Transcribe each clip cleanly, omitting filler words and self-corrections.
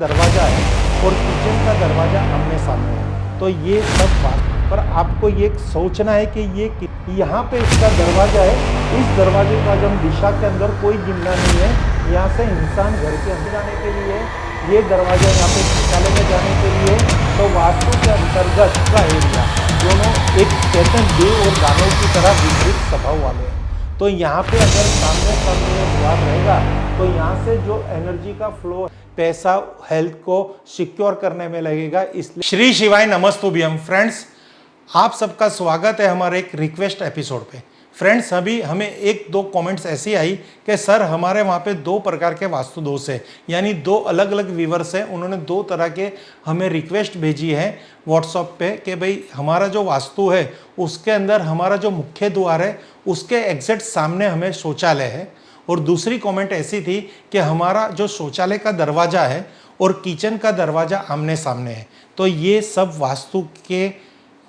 दरवाजा है और किचन का दरवाजा आमने सामने है। तो ये सब बात पर आपको ये सोचना है कि ये यहाँ पे इसका दरवाजा है, इस दरवाजे का जब दिशा के अंदर कोई गिनना नहीं है। यहाँ से इंसान घर के अंदर जाने के लिए, ये दरवाजा यहाँ पे शौचालय में जाने के लिए, तो वास्तु के अंतर्गत का एरिया दोनों एक कहते हैं देव और दानव की तरह विपरीत स्वभाव वाले हैं। तो यहाँ पे अगर सामने सामने द्वार रहेगा तो यहाँ से जो एनर्जी का फ्लो, पैसा, हेल्थ को सिक्योर करने में लगेगा। इसलिए श्री शिवाय नमस्तुभ्यम। फ्रेंड्स, आप सबका स्वागत है हमारे एक रिक्वेस्ट एपिसोड पे। फ्रेंड्स, अभी हमें एक दो कमेंट्स ऐसी आई कि सर हमारे वहाँ पे दो प्रकार के वास्तु दोष है, यानी दो अलग अलग व्यूवर्स हैं, उन्होंने दो तरह के हमें रिक्वेस्ट भेजी है व्हाट्सएप पे कि भाई हमारा जो वास्तु है उसके अंदर हमारा जो मुख्य द्वार है उसके एग्जैक्ट सामने हमें शौचालय है, और दूसरी कमेंट ऐसी थी कि हमारा जो शौचालय का दरवाज़ा है और किचन का दरवाज़ा आमने सामने है। तो ये सब वास्तु के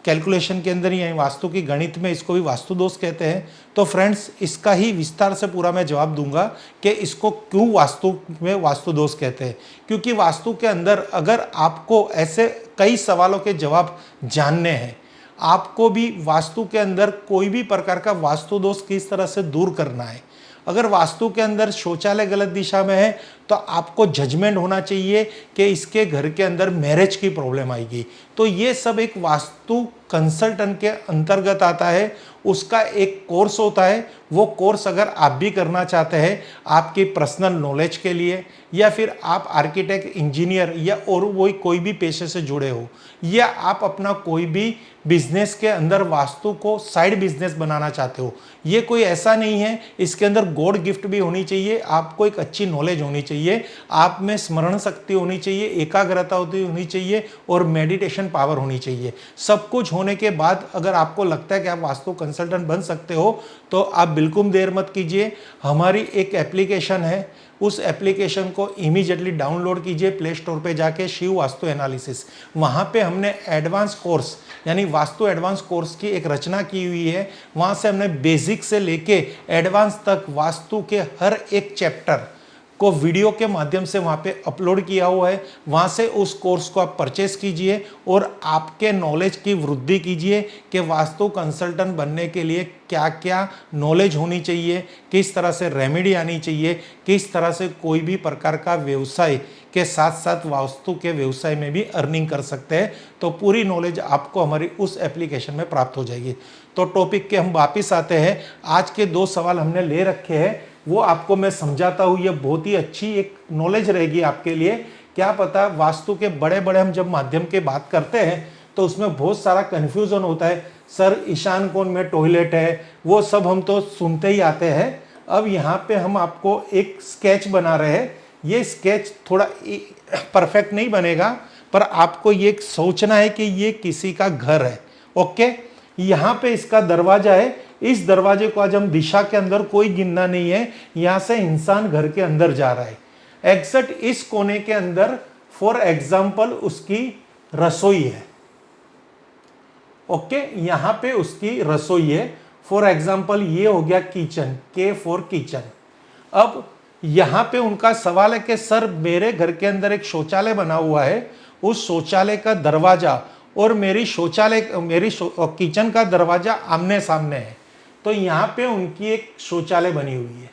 कैलकुलेशन के अंदर ही, वास्तु की गणित में इसको भी वास्तु दोष कहते हैं। तो फ्रेंड्स, इसका ही विस्तार से पूरा मैं जवाब दूंगा कि इसको क्यों वास्तु में वास्तु दोष कहते हैं। क्योंकि वास्तु के अंदर अगर आपको ऐसे कई सवालों के जवाब जानने हैं, आपको भी वास्तु के अंदर कोई भी प्रकार का वास्तु दोष किस तरह से दूर करना है। अगर वास्तु के अंदर शौचालय गलत दिशा में है तो आपको जजमेंट होना चाहिए कि इसके घर के अंदर मैरिज की प्रॉब्लम आएगी। तो ये सब एक वास्तु कंसल्टेंट के अंतर्गत आता है, उसका एक कोर्स होता है। वो कोर्स अगर आप भी करना चाहते हैं आपकी पर्सनल नॉलेज के लिए, या फिर आप आर्किटेक्ट, इंजीनियर या और वो कोई भी पेशे से जुड़े हो, या आप अपना कोई भी बिजनेस के अंदर वास्तु को साइड बिजनेस बनाना चाहते हो, ये कोई ऐसा नहीं है। इसके अंदर गॉड गिफ्ट भी होनी चाहिए, आपको एक अच्छी नॉलेज होनी चाहिए, आप में स्मरण शक्ति होनी चाहिए, एकाग्रता होनी चाहिए और मेडिटेशन पावर होनी चाहिए। सब कुछ होने के बाद अगर आपको लगता है कि आप वास्तु कंसल्टेंट बन सकते हो तो आप बिल्कुल देर मत कीजिए। हमारी एक एप्लीकेशन है, उस एप्लीकेशन को इमीडिएटली डाउनलोड कीजिए प्ले स्टोर पे जाके, शिव वास्तु एनालिसिस। वहाँ पे हमने एडवांस कोर्स यानी वास्तु एडवांस कोर्स की एक रचना की हुई है। वहाँ से हमने बेसिक से लेके एडवांस तक वास्तु के हर एक चैप्टर को वीडियो के माध्यम से वहाँ पे अपलोड किया हुआ है। वहाँ से उस कोर्स को आप परचेस कीजिए और आपके नॉलेज की वृद्धि कीजिए कि वास्तु कंसल्टेंट बनने के लिए क्या क्या नॉलेज होनी चाहिए, किस तरह से रेमेडी आनी चाहिए, किस तरह से कोई भी प्रकार का व्यवसाय के साथ साथ वास्तु के व्यवसाय में भी अर्निंग कर सकते हैं। तो पूरी नॉलेज आपको हमारी उस एप्लीकेशन में प्राप्त हो जाएगी। तो टॉपिक के हम वापिस आते हैं। आज के दो सवाल हमने ले रखे हैं, वो आपको मैं समझाता हूँ। ये बहुत ही अच्छी एक नॉलेज रहेगी आपके लिए। क्या पता वास्तु के बड़े बड़े हम जब माध्यम की बात करते हैं तो उसमें बहुत सारा कन्फ्यूज़न होता है। सर ईशान कोण में टॉयलेट है, वो सब हम तो सुनते ही आते हैं। अब यहाँ पे हम आपको एक स्केच बना रहे हैं। ये स्केच थोड़ा परफेक्ट नहीं बनेगा, पर आपको ये सोचना है कि ये किसी का घर है। ओके, यहाँ पे इसका दरवाजा है, इस दरवाजे को आज हम दिशा के अंदर कोई गिनना नहीं है। यहां से इंसान घर के अंदर जा रहा है। एग्जैक्ट इस कोने के अंदर फॉर एग्जाम्पल उसकी रसोई है। ओके, यहां पे उसकी रसोई है। फॉर एग्जाम्पल ये हो गया किचन, के फॉर किचन। अब यहां पे उनका सवाल है कि सर मेरे घर के अंदर एक शौचालय बना हुआ है, उस शौचालय का दरवाजा और मेरी किचन का दरवाजा आमने सामने है। तो यहां पे उनकी एक शौचालय बनी हुई है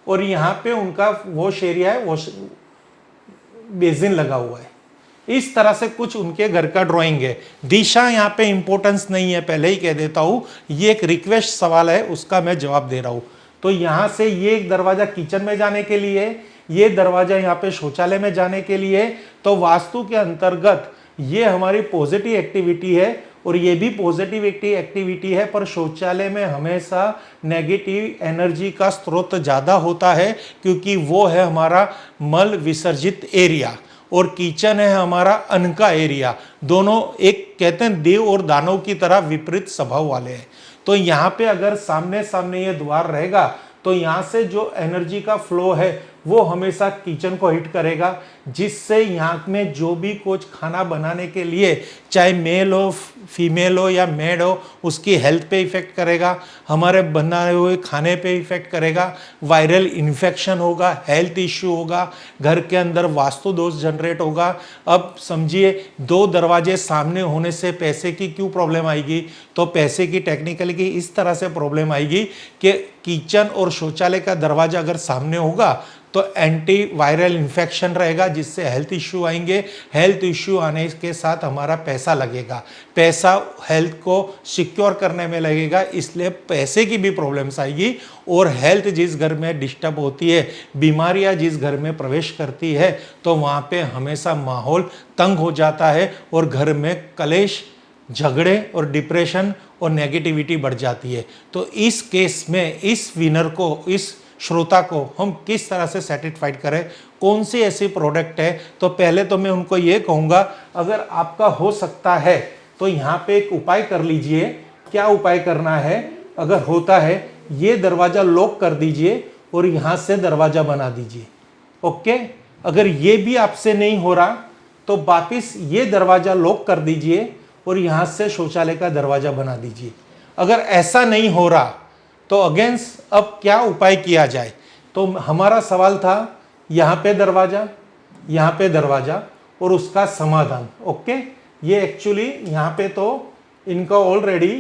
और यहां पे उनका वॉश एरिया है, वॉश बेसिन लगा हुआ है। इस तरह से कुछ उनके घर का ड्राइंग है। दिशा यहां पे इंपॉर्टेंस नहीं है, पहले ही कह देता हूं। ये एक रिक्वेस्ट सवाल है, उसका मैं जवाब दे रहा हूं। तो यहां से ये एक दरवाजा किचन में जाने के लिए, ये दरवाजा यहाँ पे शौचालय में जाने के लिए। तो वास्तु के अंतर्गत ये हमारी पॉजिटिव एक्टिविटी है और ये भी पॉजिटिव एक्टिविटी है, पर शौचालय में हमेशा नेगेटिव एनर्जी का स्रोत ज़्यादा होता है, क्योंकि वो है हमारा मल विसर्जित एरिया और किचन है हमारा अन्न का एरिया। दोनों एक कहते हैं देव और दानव की तरह विपरीत स्वभाव वाले हैं। तो यहाँ पे अगर सामने सामने ये द्वार रहेगा तो यहाँ से जो एनर्जी का फ्लो है वो हमेशा किचन को हिट करेगा, जिससे यहाँ में जो भी कुछ खाना बनाने के लिए चाहे मेल हो फीमेल हो या मेड हो, उसकी हेल्थ पे इफेक्ट करेगा, हमारे बनाए हुए खाने पे इफेक्ट करेगा, वायरल इन्फेक्शन होगा, हेल्थ इश्यू होगा, घर के अंदर वास्तु दोष जनरेट होगा। अब समझिए 2 दरवाजे सामने होने से पैसे की क्यों प्रॉब्लम आएगी, तो पैसे की टेक्निकली की इस तरह से प्रॉब्लम आएगी कि किचन और शौचालय का दरवाजा अगर सामने होगा तो एंटी वायरल इन्फेक्शन रहेगा, जिससे हेल्थ इश्यू आएंगे, हेल्थ इश्यू आने के साथ हमारा पैसा लगेगा, पैसा हेल्थ को सिक्योर करने में लगेगा, इसलिए पैसे की भी प्रॉब्लम्स आएगी। और हेल्थ जिस घर में डिस्टर्ब होती है, बीमारियां जिस घर में प्रवेश करती है, तो वहाँ पे हमेशा माहौल तंग हो जाता है और घर में कलेश, झगड़े और डिप्रेशन और नेगेटिविटी बढ़ जाती है। तो इस केस में इस विनर को, इस श्रोता को हम किस तरह से सेटिस्फाइड करें, कौन सी ऐसी प्रोडक्ट है, तो पहले तो मैं उनको ये कहूँगा, अगर आपका हो सकता है तो यहाँ पे एक उपाय कर लीजिए। क्या उपाय करना है, अगर होता है ये दरवाज़ा लॉक कर दीजिए और यहाँ से दरवाज़ा बना दीजिए। ओके, अगर ये भी आपसे नहीं हो रहा तो वापिस ये दरवाज़ा लॉक कर दीजिए और यहाँ से शौचालय का दरवाज़ा बना दीजिए। अगर ऐसा नहीं हो रहा तो अगेंस्ट अब क्या उपाय किया जाए, तो हमारा सवाल था यहाँ पे दरवाज़ा, यहाँ पे दरवाज़ा और उसका समाधान। ओके, ये एक्चुअली यहाँ पे तो इनका ऑलरेडी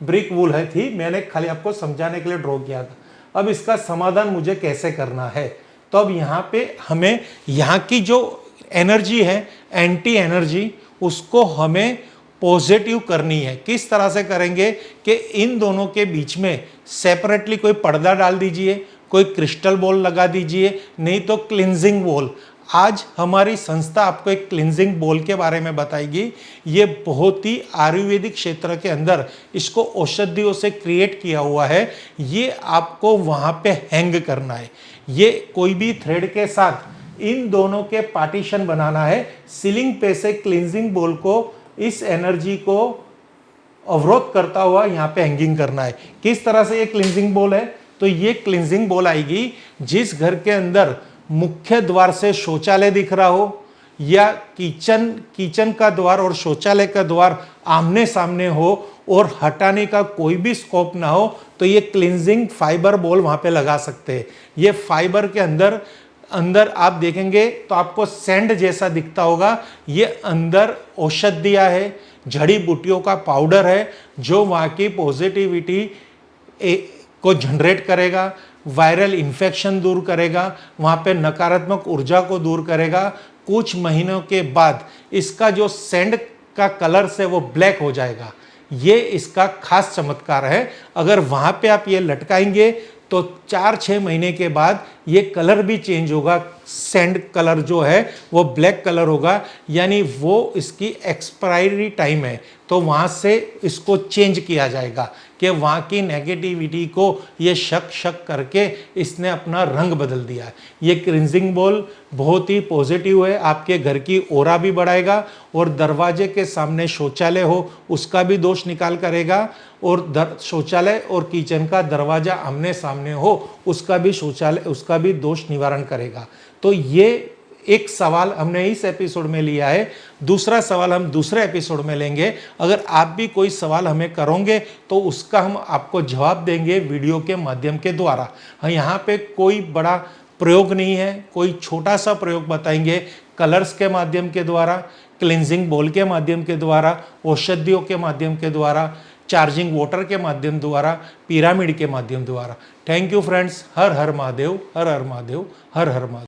ब्रिक वूल है थी, मैंने खाली आपको समझाने के लिए ड्रॉ किया था। अब इसका समाधान मुझे कैसे करना है, तो अब यहाँ पे हमें यहाँ की जो एनर्जी है, एंटी एनर्जी, उसको हमें पॉजिटिव करनी है। किस तरह से करेंगे कि इन दोनों के बीच में सेपरेटली कोई पर्दा डाल दीजिए, कोई क्रिस्टल बॉल लगा दीजिए, नहीं तो क्लिनजिंग बॉल। आज हमारी संस्था आपको एक क्लिनजिंग बॉल के बारे में बताएगी। ये बहुत ही आयुर्वेदिक क्षेत्र के अंदर इसको औषधियों से क्रिएट किया हुआ है। ये आपको वहाँ पे हैंग करना है। ये कोई भी थ्रेड के साथ इन दोनों के पार्टीशन बनाना है। सीलिंग पे से क्लिनजिंग बॉल को, इस एनर्जी को अवरोध करता हुआ यहाँ पे हैंगिंग करना है। किस तरह से ये क्लिनजिंग बॉल है, तो ये क्लिनजिंग बॉल आएगी जिस घर के अंदर मुख्य द्वार से शौचालय दिख रहा हो या किचन का द्वार और शौचालय का द्वार आमने सामने हो और हटाने का कोई भी स्कोप ना हो, तो ये क्लिनजिंग फाइबर बॉल वहाँ पे लगा सकते हैं। ये फाइबर के अंदर आप देखेंगे तो आपको सैंड जैसा दिखता होगा। ये अंदर औषधियाँ है, जड़ी बूटियों का पाउडर है, जो वहाँ की पॉजिटिविटी को जनरेट करेगा, वायरल इन्फेक्शन दूर करेगा, वहाँ पे नकारात्मक ऊर्जा को दूर करेगा। कुछ महीनों के बाद इसका जो सैंड का कलर से वो ब्लैक हो जाएगा। ये इसका खास चमत्कार है। अगर वहाँ पे आप ये लटकाएंगे तो 4-6 महीने के बाद ये कलर भी चेंज होगा। सैंड कलर जो है वो ब्लैक कलर होगा, यानी वो इसकी एक्सपायरी टाइम है, तो वहाँ से इसको चेंज किया जाएगा कि वहाँ की नेगेटिविटी को ये शक करके इसने अपना रंग बदल दिया है। ये क्लिनजिंग बॉल बहुत ही पॉजिटिव है, आपके घर की ओरा भी बढ़ाएगा और दरवाजे के सामने शौचालय हो उसका भी दोष निकाल करेगा, और शौचालय और किचन का दरवाजा आमने सामने हो उसका भी दोष निवारण करेगा। तो ये एक सवाल हमने इस एपिसोड में लिया है। दूसरा सवाल हम दूसरे एपिसोड में लेंगे। अगर आप भी कोई सवाल हमें करोगे तो उसका हम आपको जवाब देंगे वीडियो के माध्यम के द्वारा। यहाँ पे कोई बड़ा प्रयोग नहीं है, कोई छोटा सा प्रयोग बताएंगे कलर्स के माध्यम के द्वारा, क्लिनजिंग बॉल के माध्यम के द्वारा, औषधियों के माध्यम के द्वारा, चार्जिंग वाटर के माध्यम द्वारा, पिरामिड के माध्यम द्वारा। Thank you friends. Her her Mahadev, her her Mahadev, her her Mahadev.